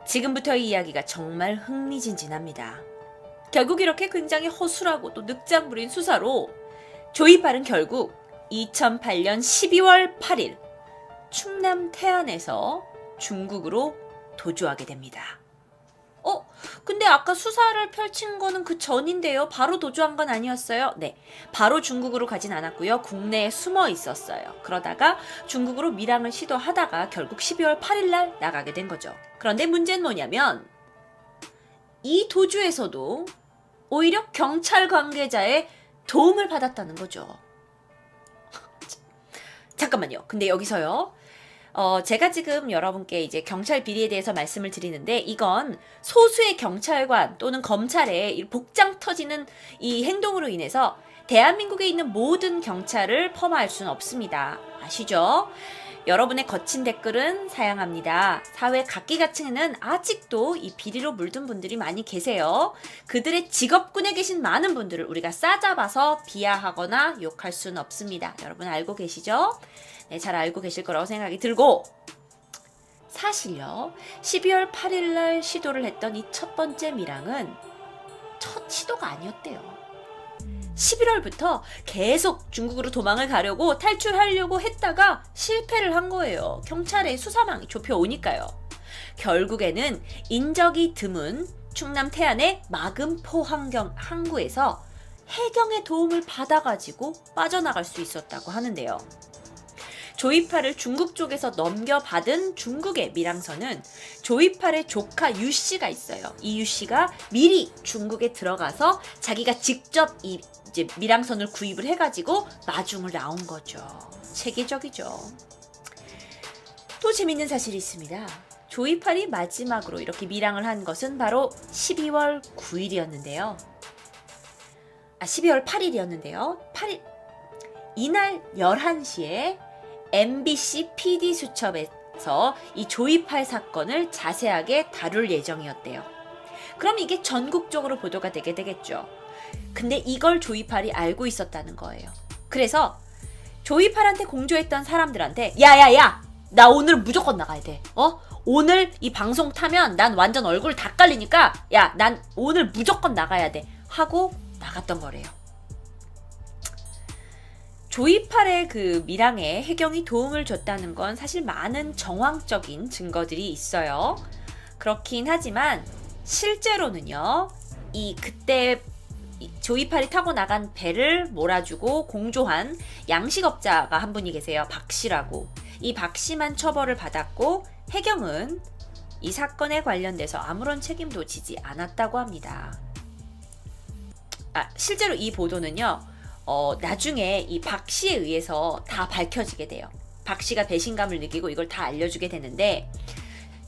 지금부터의 이야기가 정말 흥미진진합니다. 결국 이렇게 굉장히 허술하고 또 늑장 부린 수사로 조이팔은 결국 2008년 12월 8일 충남 태안에서 중국으로 도주하게 됩니다. 근데 아까 수사를 펼친 거는 그 전인데요. 바로 도주한 건 아니었어요? 네, 바로 중국으로 가진 않았고요. 국내에 숨어 있었어요. 그러다가 중국으로 밀항을 시도하다가 결국 12월 8일 날 나가게 된 거죠. 그런데 문제는 뭐냐면 이 도주에서도 오히려 경찰 관계자의 도움을 받았다는 거죠. 잠깐만요. 근데 여기서요. 제가 지금 여러분께 이제 경찰 비리에 대해서 말씀을 드리는데 이건 소수의 경찰관 또는 검찰의 복장 터지는 이 행동으로 인해서 대한민국에 있는 모든 경찰을 폄하할 수는 없습니다. 아시죠? 여러분의 거친 댓글은 사양합니다. 사회 각기각층에는 아직도 이 비리로 물든 분들이 많이 계세요. 그들의 직업군에 계신 많은 분들을 우리가 싸잡아서 비하하거나 욕할 수는 없습니다. 여러분 알고 계시죠? 네, 잘 알고 계실 거라고 생각이 들고 사실요 12월 8일 날 시도를 했던 이 첫 번째 밀항은 첫 시도가 아니었대요. 11월부터 계속 중국으로 도망을 가려고 탈출하려고 했다가 실패를 한 거예요. 경찰의 수사망이 좁혀오니까요. 결국에는 인적이 드문 충남 태안의 마금포 항구에서 해경의 도움을 받아가지고 빠져나갈 수 있었다고 하는데요. 조이팔을 중국 쪽에서 넘겨받은 중국의 밀항선은 조이팔의 조카 유씨가 있어요. 이 유씨가 미리 중국에 들어가서 자기가 직접 이제 밀항선을 구입을 해가지고 마중을 나온 거죠. 체계적이죠. 또 재밌는 사실이 있습니다. 조이팔이 마지막으로 이렇게 밀항을 한 것은 바로 12월 9일이었는데요. 12월 8일이었는데요. 8일 이날 11시에 MBC PD 수첩에서 이 조이팔 사건을 자세하게 다룰 예정이었대요. 그럼 이게 전국적으로 보도가 되게 되겠죠. 근데 이걸 조이팔이 알고 있었다는 거예요. 그래서 조이팔한테 공조했던 사람들한테 야야야 나 오늘 무조건 나가야 돼. 오늘 이 방송 타면 난 완전 얼굴 다 깔리니까 야 난 오늘 무조건 나가야 돼 하고 나갔던 거래요. 조이팔의 그 밀항에 해경이 도움을 줬다는 건 사실 많은 정황적인 증거들이 있어요. 그렇긴 하지만 실제로는요. 그때 조이팔이 타고 나간 배를 몰아주고 공조한 양식업자가 한 분이 계세요. 박 씨라고. 이 박 씨만 처벌을 받았고 해경은 이 사건에 관련돼서 아무런 책임도 지지 않았다고 합니다. 실제로 이 보도는요. 나중에 이 박 씨에 의해서 다 밝혀지게 돼요. 박 씨가 배신감을 느끼고 이걸 다 알려주게 되는데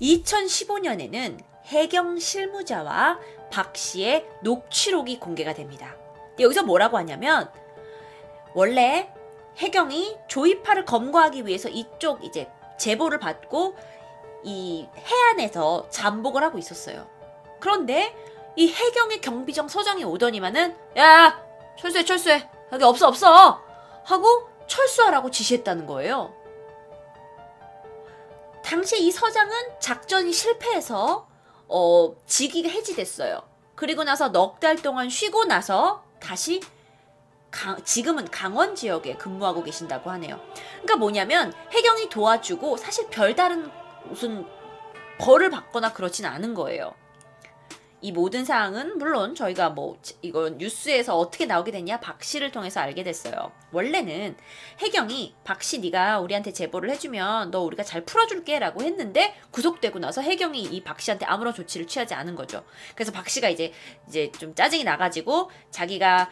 2015년에는 해경 실무자와 박 씨의 녹취록이 공개가 됩니다. 여기서 뭐라고 하냐면 원래 해경이 조이팔을 검거하기 위해서 이쪽 이제 제보를 받고 이 해안에서 잠복을 하고 있었어요. 그런데 이 해경의 경비정 서장이 오더니만은 야 철수해 여기 없어 하고 철수하라고 지시했다는 거예요. 당시 이 서장은 작전이 실패해서 직위가 해지됐어요. 그리고 나서 넉 달 동안 쉬고 나서 다시 지금은 강원 지역에 근무하고 계신다고 하네요. 그러니까 뭐냐면 해경이 도와주고 사실 별다른 무슨 벌을 받거나 그렇진 않은 거예요. 이 모든 사항은 물론 저희가 이건 뉴스에서 어떻게 나오게 됐냐 박 씨를 통해서 알게 됐어요. 원래는 해경이 박 씨 네가 우리한테 제보를 해주면 너 우리가 잘 풀어줄게 라고 했는데 구속되고 나서 해경이 이 박 씨한테 아무런 조치를 취하지 않은 거죠. 그래서 박 씨가 이제 좀 짜증이 나가지고 자기가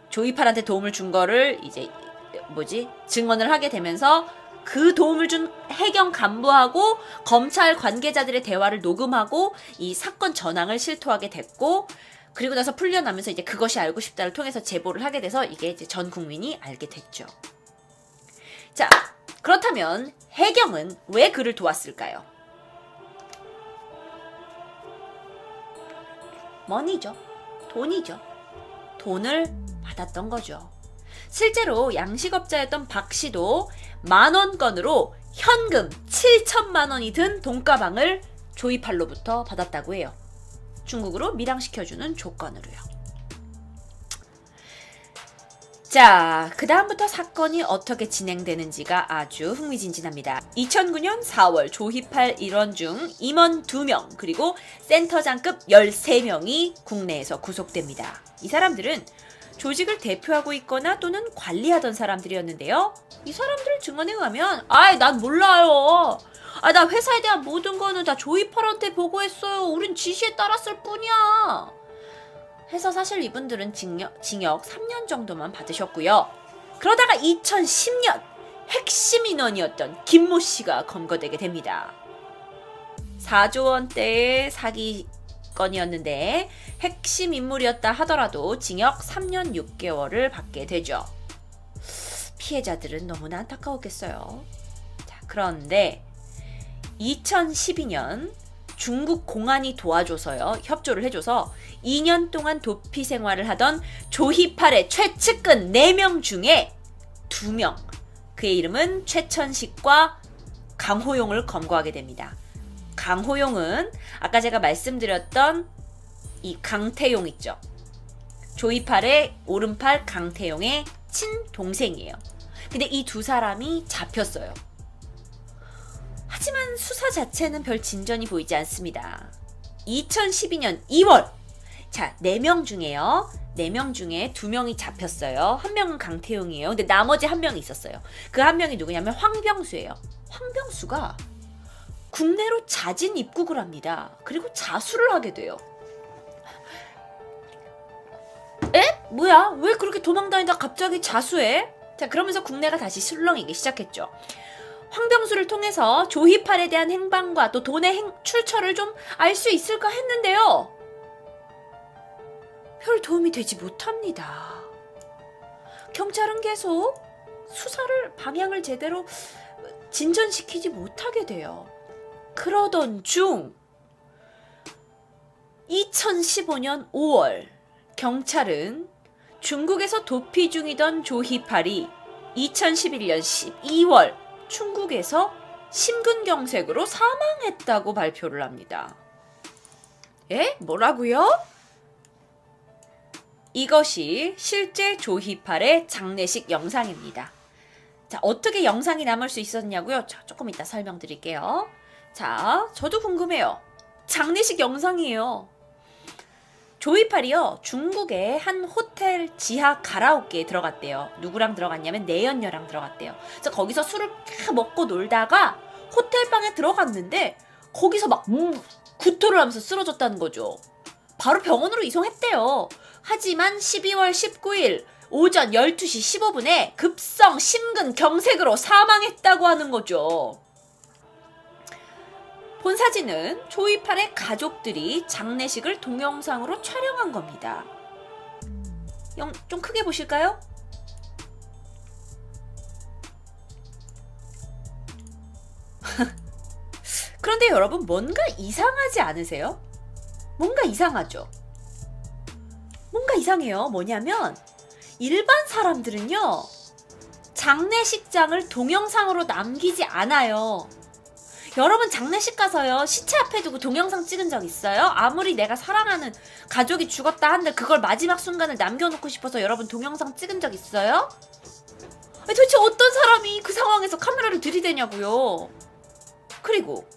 조이팔한테 도움을 준 거를 이제 증언을 하게 되면서 그 도움을 준 해경 간부하고 검찰 관계자들의 대화를 녹음하고 이 사건 전황을 실토하게 됐고 그리고 나서 풀려나면서 이제 그것이 알고 싶다를 통해서 제보를 하게 돼서 이게 이제 전 국민이 알게 됐죠. 자, 그렇다면 해경은 왜 그를 도왔을까요? 머니죠. 돈이죠. 돈을 받았던 거죠. 실제로 양식업자였던 박 씨도 10,000원권으로 현금 7,000만 원이 든 돈가방을 조이팔로부터 받았다고 해요. 중국으로 밀항시켜주는 조건으로요. 자, 그 다음부터 사건이 어떻게 진행되는지가 아주 흥미진진합니다. 2009년 4월 조희팔 일원 중 임원 2명 그리고 센터장급 13명이 국내에서 구속됩니다. 이 사람들은 조직을 대표하고 있거나 또는 관리하던 사람들이었는데요. 이 사람들 증언에 의하면 난 몰라요. 나 회사에 대한 모든 거는 다 조이팔한테 보고했어요. 우린 지시에 따랐을 뿐이야. 해서 사실 이분들은 징역 3년 정도만 받으셨고요. 그러다가 2010년 핵심 인원이었던 김모 씨가 검거되게 됩니다. 4조 원대의 사기건이었는데 핵심 인물이었다 하더라도 징역 3년 6개월을 받게 되죠. 피해자들은 너무나 안타까웠겠어요. 자, 그런데 2012년 중국 공안이 도와줘서요. 협조를 해줘서 2년 동안 도피 생활을 하던 조희팔의 최측근 4명 중에 2명, 그의 이름은 최천식과 강호용을 검거하게 됩니다. 강호용은 아까 제가 말씀드렸던 이 강태용 있죠. 조희팔의 오른팔 강태용의 친동생이에요. 근데 이 두 사람이 잡혔어요. 하지만 수사 자체는 별 진전이 보이지 않습니다. 2012년 2월, 자, 4명 중에요. 4명 중에 2명이 잡혔어요. 한 명은 강태용이에요. 근데 나머지 한 명이 있었어요. 그 한 명이 누구냐면 황병수예요. 황병수가 국내로 자진 입국을 합니다. 그리고 자수를 하게 돼요. 에? 뭐야? 왜 그렇게 도망다니다 갑자기 자수해? 자, 그러면서 국내가 다시 술렁이기 시작했죠. 황병수를 통해서 조희팔에 대한 행방과 또 돈의 출처를 좀 알 수 있을까 했는데요. 별 도움이 되지 못합니다. 경찰은 계속 수사를 방향을 제대로 진전시키지 못하게 돼요. 그러던 중 2015년 5월 경찰은 중국에서 도피 중이던 조희팔이 2011년 12월 중국에서 심근경색으로 사망했다고 발표를 합니다. 에? 뭐라고요? 이것이 실제 조희팔의 장례식 영상입니다. 자, 어떻게 영상이 남을 수 있었냐고요? 자, 조금 이따 설명드릴게요. 자, 저도 궁금해요. 장례식 영상이에요. 조희팔이요, 중국의 한 호텔 지하 가라오케에 들어갔대요. 누구랑 들어갔냐면 내연녀랑 들어갔대요. 그래서 거기서 술을 먹고 놀다가 호텔방에 들어갔는데 거기서 막 구토를 하면서 쓰러졌다는 거죠. 바로 병원으로 이송했대요. 하지만 12월 19일 오전 12시 15분에 급성 심근경색으로 사망했다고 하는 거죠. 본 사진은 조희팔의 가족들이 장례식을 동영상으로 촬영한 겁니다. 좀 크게 보실까요? 그런데 여러분, 뭔가 이상하지 않으세요? 뭔가 이상하죠? 뭔가 이상해요. 뭐냐면 일반 사람들은요, 장례식장을 동영상으로 남기지 않아요. 여러분, 장례식 가서요, 시체 앞에 두고 동영상 찍은 적 있어요? 아무리 내가 사랑하는 가족이 죽었다 한들 그걸 마지막 순간을 남겨놓고 싶어서 여러분 동영상 찍은 적 있어요? 아니, 도대체 어떤 사람이 그 상황에서 카메라를 들이대냐고요. 그리고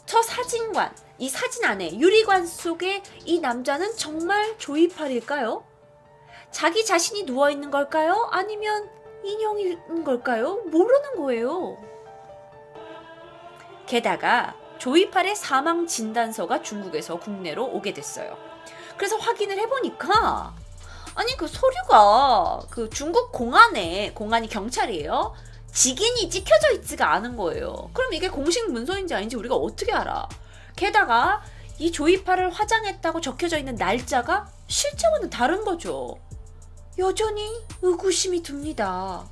저 사진관, 이 사진 안에 유리관 속에 이 남자는 정말 조희팔일까요? 자기 자신이 누워있는 걸까요? 아니면 인형인 걸까요? 모르는 거예요. 게다가 조희팔의 사망 진단서가 중국에서 국내로 오게 됐어요. 그래서 확인을 해보니까 아니 그 서류가 그 중국 공안이 경찰이에요. 직인이 찍혀져 있지가 않은 거예요. 그럼 이게 공식 문서인지 아닌지 우리가 어떻게 알아? 게다가 이 조희팔을 화장했다고 적혀져 있는 날짜가 실제와는 다른 거죠. 여전히 의구심이 듭니다.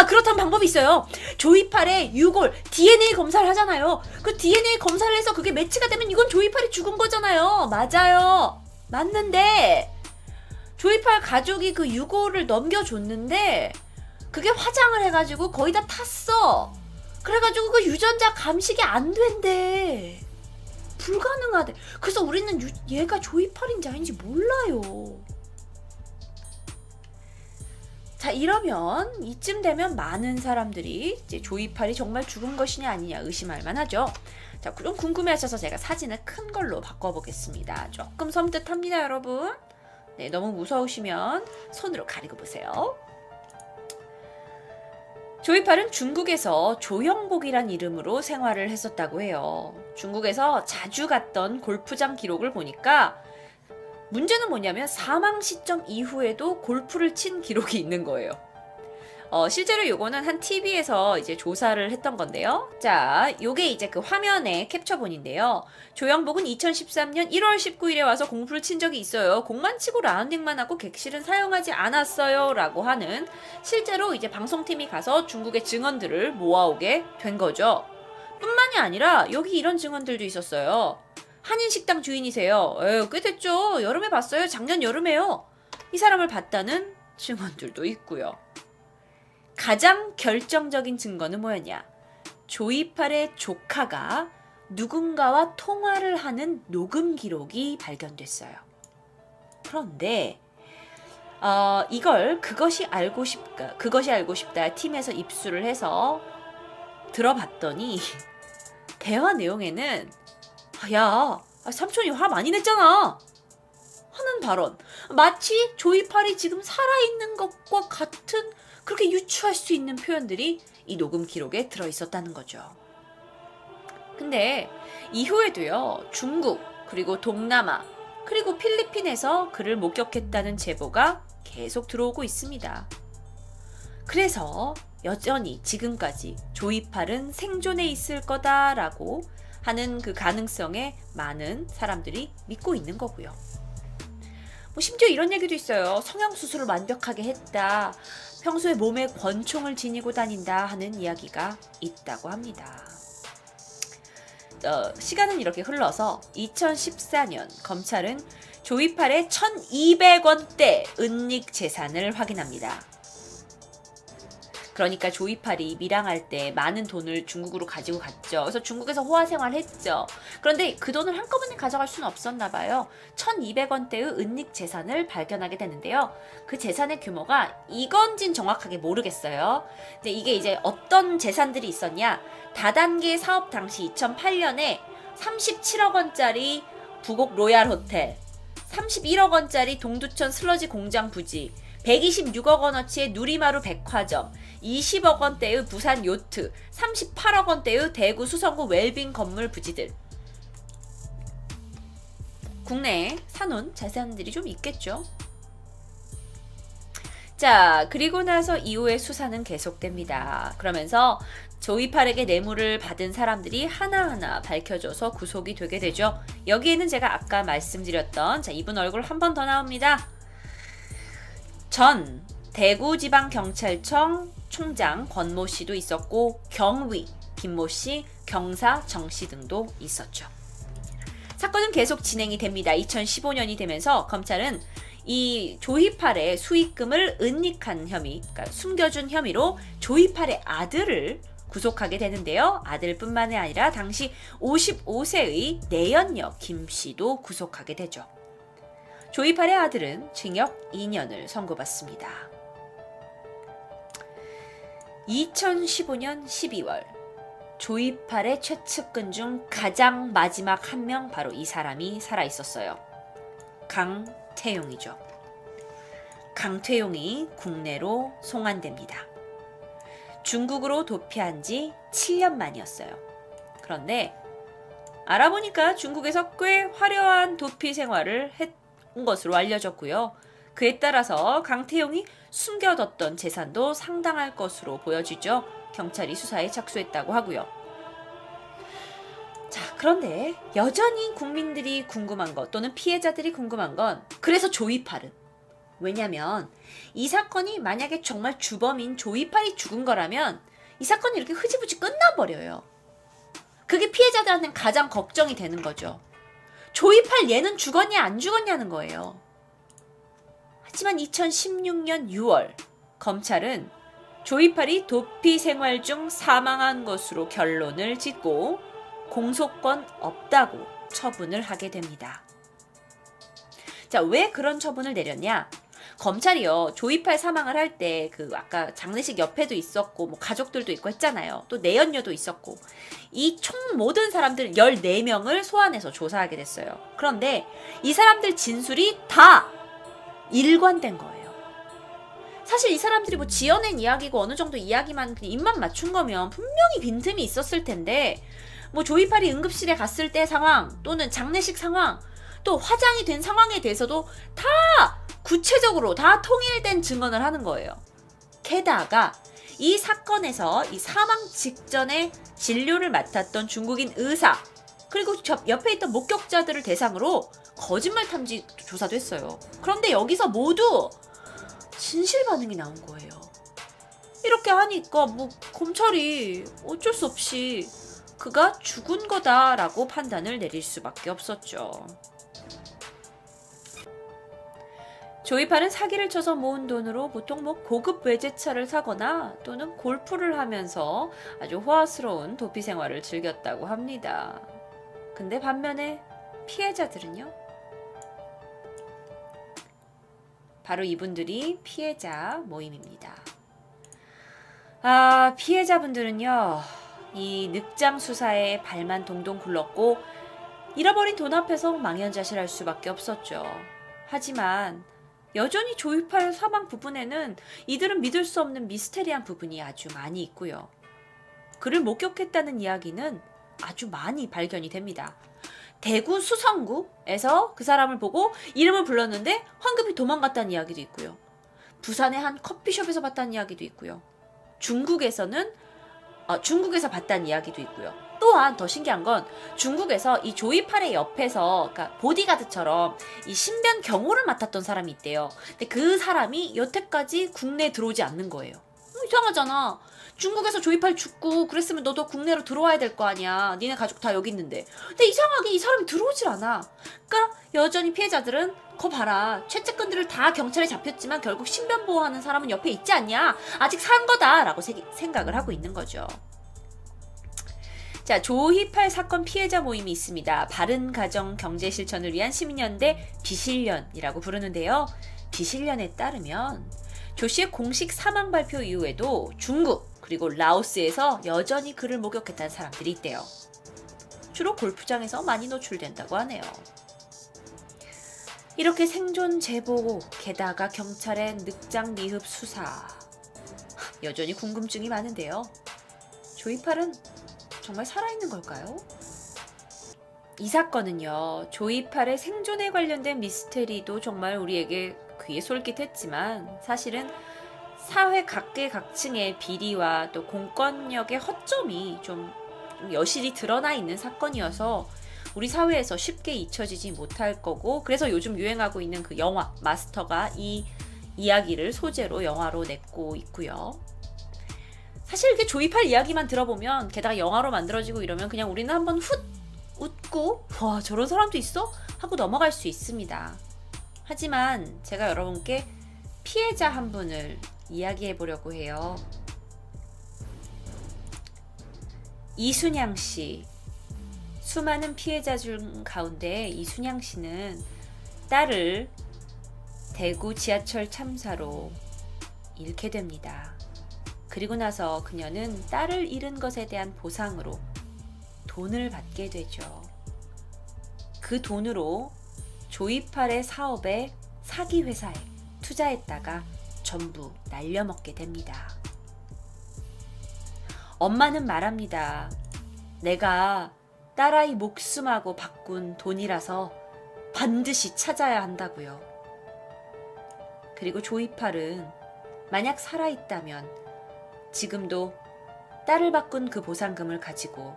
그렇다면 방법이 있어요. 조희팔의 유골 DNA 검사를 하잖아요. 그 DNA 검사를 해서 그게 매치가 되면 이건 조희팔이 죽은 거잖아요. 맞아요. 맞는데 조희팔 가족이 그 유골을 넘겨줬는데 그게 화장을 해가지고 거의 다 탔어. 그래가지고 그 유전자 감식이 안 된대. 불가능하대. 그래서 우리는 얘가 조이팔인지 아닌지 몰라요. 자, 이러면 이쯤 되면 많은 사람들이 이제 조이팔이 정말 죽은 것이냐 아니냐 의심할 만하죠. 자, 그럼 궁금해하셔서 제가 사진을 큰 걸로 바꿔보겠습니다. 조금 섬뜩합니다, 여러분. 네, 너무 무서우시면 손으로 가리고 보세요. 조이팔은 중국에서 조영복이란 이름으로 생활을 했었다고 해요. 중국에서 자주 갔던 골프장 기록을 보니까 문제는 뭐냐면 사망 시점 이후에도 골프를 친 기록이 있는 거예요. 실제로 요거는 한 TV에서 이제 조사를 했던 건데요. 자, 요게 이제 그 화면의 캡처본인데요. 조영복은 2013년 1월 19일에 와서 공프를 친 적이 있어요. 공만 치고 라운딩만 하고 객실은 사용하지 않았어요. 라고 하는 실제로 이제 방송팀이 가서 중국의 증언들을 모아오게 된 거죠. 뿐만이 아니라 여기 이런 증언들도 있었어요. 한인식당 주인이세요. 에휴, 꽤 됐죠. 여름에 봤어요. 작년 여름에요. 이 사람을 봤다는 증언들도 있고요. 가장 결정적인 증거는 뭐였냐? 조이팔의 조카가 누군가와 통화를 하는 녹음 기록이 발견됐어요. 그런데 이걸 그것이 알고 싶다 팀에서 입수를 해서 들어봤더니 대화 내용에는 야, 삼촌이 화 많이 냈잖아 하는 발언, 마치 조이팔이 지금 살아있는 것과 같은 그렇게 유추할 수 있는 표현들이 이 녹음 기록에 들어있었다는 거죠. 근데 이후에도요, 중국 그리고 동남아 그리고 필리핀에서 그를 목격했다는 제보가 계속 들어오고 있습니다. 그래서 여전히 지금까지 조이팔은 생존해 있을 거다라고 하는 그 가능성에 많은 사람들이 믿고 있는 거고요. 심지어 이런 얘기도 있어요. 성형수술을 완벽하게 했다. 평소에 몸에 권총을 지니고 다닌다 하는 이야기가 있다고 합니다. 시간은 이렇게 흘러서 2014년 검찰은 조이팔의 1,200원대 은닉 재산을 확인합니다. 그러니까 조이팔이 밀항할 때 많은 돈을 중국으로 가지고 갔죠. 그래서 중국에서 호화 생활했죠. 그런데 그 돈을 한꺼번에 가져갈 수는 없었나 봐요. 1,200원대의 은닉 재산을 발견하게 되는데요. 그 재산의 규모가 이건진 정확하게 모르겠어요. 근데 이게 이제 어떤 재산들이 있었냐? 다단계 사업 당시 2008년에 37억 원짜리 부곡 로얄 호텔, 31억 원짜리 동두천 슬러지 공장 부지, 126억 원어치의 누리마루 백화점, 20억 원대의 부산 요트, 38억 원대의 대구 수성구 웰빙 건물 부지들. 국내에 사놓은 재산들이 좀 있겠죠. 자, 그리고 나서 이후에 수사는 계속됩니다. 그러면서 조이팔에게 뇌물을 받은 사람들이 하나하나 밝혀져서 구속이 되게 되죠. 여기에는 제가 아까 말씀드렸던 이분 얼굴 한 번 더 나옵니다. 전 대구지방경찰청 총장 권모 씨도 있었고 경위 김모 씨, 경사 정 씨 등도 있었죠. 사건은 계속 진행이 됩니다. 2015년이 되면서 검찰은 이 조이팔의 수익금을 은닉한 혐의, 그러니까 숨겨준 혐의로 조이팔의 아들을 구속하게 되는데요. 아들뿐만이 아니라 당시 55세의 내연녀 김 씨도 구속하게 되죠. 조이팔의 아들은 징역 2년을 선고받습니다. 2015년 12월 조이팔의 최측근 중 가장 마지막 한 명, 바로 이 사람이 살아있었어요. 강태용이죠. 강태용이 국내로 송환됩니다. 중국으로 도피한 지 7년 만이었어요. 그런데 알아보니까 중국에서 꽤 화려한 도피 생활을 했던 것으로 알려졌고요. 그에 따라서 강태용이 숨겨뒀던 재산도 상당할 것으로 보여지죠. 경찰이 수사에 착수했다고 하고요. 자, 그런데 여전히 국민들이 궁금한 것, 또는 피해자들이 궁금한 건, 그래서 조이팔은, 왜냐면 이 사건이 만약에 정말 주범인 조이팔이 죽은 거라면 이 사건이 이렇게 흐지부지 끝나버려요. 그게 피해자들한테는 가장 걱정이 되는 거죠. 조이팔 얘는 죽었냐 안 죽었냐는 거예요. 하지만 2016년 6월 검찰은 조이팔이 도피 생활 중 사망한 것으로 결론을 짓고 공소권 없다고 처분을 하게 됩니다. 자, 왜 그런 처분을 내렸냐? 검찰이요, 조이팔 사망을 할 때 아까 장례식 옆에도 있었고 뭐 가족들도 있고 했잖아요. 또 내연녀도 있었고 이 총 모든 사람들 14명을 소환해서 조사하게 됐어요. 그런데 이 사람들 진술이 다 일관된 거예요. 사실 이 사람들이 뭐 지어낸 이야기고 어느 정도 이야기만 그냥 입만 맞춘 거면 분명히 빈틈이 있었을 텐데 뭐 조이팔이 응급실에 갔을 때 상황 또는 장례식 상황 또 화장이 된 상황에 대해서도 다 구체적으로 다 통일된 증언을 하는 거예요. 게다가 이 사건에서 이 사망 직전에 진료를 맡았던 중국인 의사 그리고 옆에 있던 목격자들을 대상으로 거짓말 탐지 조사도 했어요. 그런데 여기서 모두 진실 반응이 나온 거예요. 이렇게 하니까 뭐 검찰이 어쩔 수 없이 그가 죽은 거다라고 판단을 내릴 수밖에 없었죠. 조이팔은 사기를 쳐서 모은 돈으로 보통 뭐 고급 외제차를 사거나 또는 골프를 하면서 아주 호화스러운 도피 생활을 즐겼다고 합니다. 근데 반면에 피해자들은요? 바로 이분들이 피해자 모임입니다. 피해자분들은요, 이 늑장 수사에 발만 동동 굴렀고 잃어버린 돈 앞에서 망연자실할 수밖에 없었죠. 하지만 여전히 조이팔 사망 부분에는 이들은 믿을 수 없는 미스테리한 부분이 아주 많이 있고요. 그를 목격했다는 이야기는 아주 많이 발견이 됩니다. 대구 수성구에서 그 사람을 보고 이름을 불렀는데 황급히 도망갔다는 이야기도 있고요. 부산의 한 커피숍에서 봤다는 이야기도 있고요. 중국에서 봤다는 이야기도 있고요. 또한 더 신기한 건 중국에서 이 조이팔의 옆에서 그러니까 보디가드처럼 이 신변 경호를 맡았던 사람이 있대요. 근데 그 사람이 여태까지 국내에 들어오지 않는 거예요. 이상하잖아. 중국에서 조이팔 죽고 그랬으면 너도 국내로 들어와야 될 거 아니야. 니네 가족 다 여기 있는데. 근데 이상하게 이 사람이 들어오질 않아. 그러니까 여전히 피해자들은 거 봐라. 최측근들을 다 경찰에 잡혔지만 결국 신변 보호하는 사람은 옆에 있지 않냐. 아직 산 거다 라고 생각을 하고 있는 거죠. 자, 조이팔 사건 피해자 모임이 있습니다. 바른가정 경제실천을 위한 시민연대 비실련이라고 부르는데요. 비실련에 따르면 조 씨의 공식 사망 발표 이후에도 중국 그리고 라오스에서 여전히 그를 목격했다는 사람들이 있대요. 주로 골프장에서 많이 노출된다고 하네요. 이렇게 생존 제보, 게다가 경찰의 늑장 미흡 수사. 여전히 궁금증이 많은데요. 조이팔은 정말 살아있는 걸까요? 이 사건은요, 조이팔의 생존에 관련된 미스테리도 정말 우리에게 귀에 솔깃했지만 사실은 사회 각계각층의 비리와 또 공권력의 허점이 좀 여실히 드러나 있는 사건이어서 우리 사회에서 쉽게 잊혀지지 못할 거고, 그래서 요즘 유행하고 있는 그 영화 마스터가 이 이야기를 소재로 영화로 냈고 있고요. 사실 이렇게 조이팔 이야기만 들어보면, 게다가 영화로 만들어지고 이러면 그냥 우리는 한번 훗 웃고 와 저런 사람도 있어? 하고 넘어갈 수 있습니다. 하지만 제가 여러분께 피해자 한 분을 이야기해 보려고 해요. 이순양 씨. 수많은 피해자 중 가운데 이순양 씨는 딸을 대구 지하철 참사로 잃게 됩니다. 그리고 나서 그녀는 딸을 잃은 것에 대한 보상으로 돈을 받게 되죠. 그 돈으로 조이팔의 사업에 사기 회사에 투자했다가 전부 날려먹게 됩니다. 엄마는 말합니다. 내가 딸아이 목숨하고 바꾼 돈이라서 반드시 찾아야 한다고요. 그리고 조이팔은 만약 살아있다면 지금도 딸을 바꾼 그 보상금을 가지고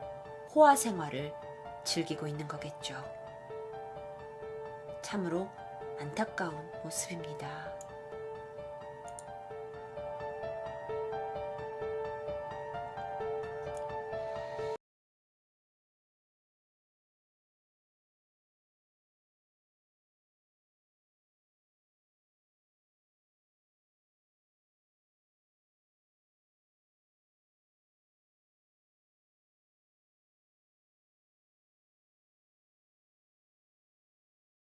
호화 생활을 즐기고 있는 거겠죠. 참으로 안타까운 모습입니다.